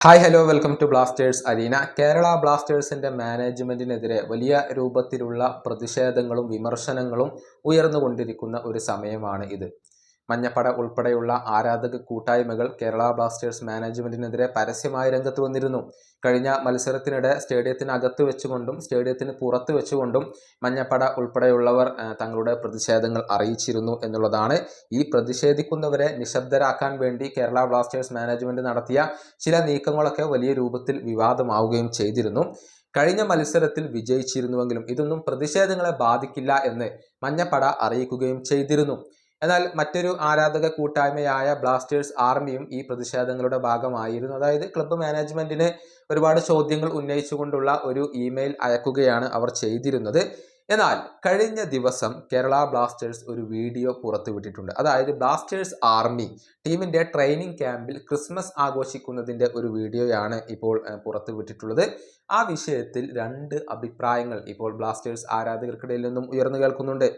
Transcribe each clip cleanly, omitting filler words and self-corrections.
Hi hello welcome to Blasters arena. Kerala ബ്ലാസ്റ്റേഴ്സിന്റെ മാനേജ്മെന്റിനെതിരെ വലിയ രൂപത്തിലുള്ള പ്രതിഷേധങ്ങളും വിമർശനങ്ങളും ഉയർന്നുകൊണ്ടിരിക്കുന്ന ഒരു സമയമാണ് ഇത്. മഞ്ഞപ്പട ഉൾപ്പെടെയുള്ള ആരാധക കൂട്ടായ്മകൾ കേരള ബ്ലാസ്റ്റേഴ്സ് മാനേജ്മെന്റിനെതിരെ പരസ്യമായി രംഗത്ത് വന്നിരുന്നു. കഴിഞ്ഞ മത്സരത്തിനിടെ സ്റ്റേഡിയത്തിനകത്ത് വെച്ചുകൊണ്ടും സ്റ്റേഡിയത്തിന് പുറത്ത് വെച്ചുകൊണ്ടും മഞ്ഞപ്പട ഉൾപ്പെടെയുള്ളവർ തങ്ങളുടെ പ്രതിഷേധങ്ങൾ അറിയിച്ചിരുന്നു എന്നുള്ളതാണ്. ഈ പ്രതിഷേധിക്കുന്നവരെ നിശബ്ദരാക്കാൻ വേണ്ടി കേരള ബ്ലാസ്റ്റേഴ്സ് മാനേജ്മെന്റ് നടത്തിയ ചില നീക്കങ്ങളൊക്കെ വലിയ രൂപത്തിൽ വിവാദമാവുകയും ചെയ്തിരുന്നു. കഴിഞ്ഞ മത്സരത്തിൽ വിജയിച്ചിരുന്നുവെങ്കിലും ഇതൊന്നും പ്രതിഷേധങ്ങളെ ബാധിക്കില്ല എന്ന് മഞ്ഞപ്പട അറിയിക്കുകയും ചെയ്തിരുന്നു. എന്നാൽ മറ്റൊരു ആരാധക കൂട്ടായ്മയായ ബ്ലാസ്റ്റേഴ്സ് ആർമിയും ഈ പ്രതിഷേധങ്ങളുടെ ഭാഗമായിരുന്നു. അതായത് ക്ലബ്ബ് മാനേജ്മെന്റിന് ഒരുപാട് ചോദ്യങ്ങൾ ഉന്നയിച്ചുകൊണ്ടുള്ള ഒരു ഇമെയിൽ അയക്കുകയാണ് അവർ ചെയ്തിരുന്നത്. എന്നാൽ കഴിഞ്ഞ ദിവസം കേരള ബ്ലാസ്റ്റേഴ്സ് ഒരു വീഡിയോ പുറത്തുവിട്ടിട്ടുണ്ട്. അതായത് ബ്ലാസ്റ്റേഴ്സ് ആർമി ടീമിന്റെ ട്രെയിനിങ് ക്യാമ്പിൽ ക്രിസ്മസ് ആഘോഷിക്കുന്നതിന്റെ ഒരു വീഡിയോയാണ് ഇപ്പോൾ പുറത്തുവിട്ടിട്ടുള്ളത്. ആ വിഷയത്തിൽ രണ്ട് അഭിപ്രായങ്ങൾ ഇപ്പോൾ ബ്ലാസ്റ്റേഴ്സ് ആരാധകർക്കിടയിൽ നിന്നും ഉയർന്നു കേൾക്കുന്നുണ്ട്.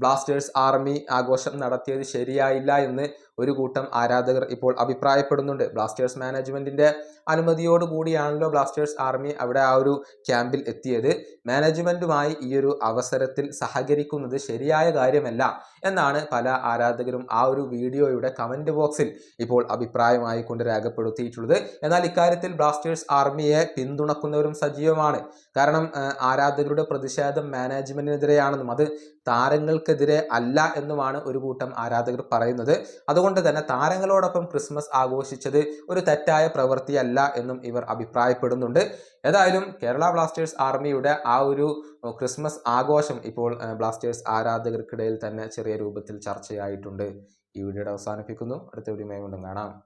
ബ്ലാസ്റ്റേഴ്സ് ആർമി ആഘോഷം നടത്തിയത് ശരിയായില്ല എന്ന് ഒരു കൂട്ടം ആരാധകർ ഇപ്പോൾ അഭിപ്രായപ്പെടുന്നുണ്ട്. ബ്ലാസ്റ്റേഴ്സ് മാനേജ്മെന്റിന്റെ അനുമതിയോടുകൂടിയാണല്ലോ ബ്ലാസ്റ്റേഴ്സ് ആർമി അവിടെ ആ ഒരു ക്യാമ്പിൽ എത്തിയത്. മാനേജ്മെന്റുമായി ഈ ഒരു അവസരത്തിൽ സഹകരിക്കുന്നത് ശരിയായ കാര്യമല്ല എന്നാണ് പല ആരാധകരും ആ ഒരു വീഡിയോയുടെ കമന്റ് ബോക്സിൽ ഇപ്പോൾ അഭിപ്രായമായി കൊണ്ട് രേഖപ്പെടുത്തിയിട്ടുള്ളത്. എന്നാൽ ഇക്കാര്യത്തിൽ ബ്ലാസ്റ്റേഴ്സ് ആർമിയെ പിന്തുണക്കുന്നവരും സജീവമാണ്. കാരണം ആരാധകരുടെ പ്രതിഷേധം മാനേജ്മെന്റിനെതിരെയാണെന്നും അത് താരങ്ങൾക്കെതിരെ അല്ല എന്നുമാണ് ഒരു കൂട്ടം ആരാധകർ പറയുന്നത്. അതുകൊണ്ട് തന്നെ താരങ്ങളോടൊപ്പം ക്രിസ്മസ് ആഘോഷിച്ചത് ഒരു തെറ്റായ പ്രവൃത്തിയല്ല എന്നും ഇവർ അഭിപ്രായപ്പെടുന്നുണ്ട്. ഏതായാലും കേരള ബ്ലാസ്റ്റേഴ്സ് ആർമിയുടെ ആ ഒരു ക്രിസ്മസ് ആഘോഷം ഇപ്പോൾ ബ്ലാസ്റ്റേഴ്സ് ആരാധകർക്കിടയിൽ തന്നെ ചെറിയ രൂപത്തിൽ ചർച്ചയായിട്ടുണ്ട്. ഈ വീഡിയോയുടെ അവസാനിപ്പിക്കുന്നു. അടുത്ത വീഡിയോയുമായി വീണ്ടും കാണാം.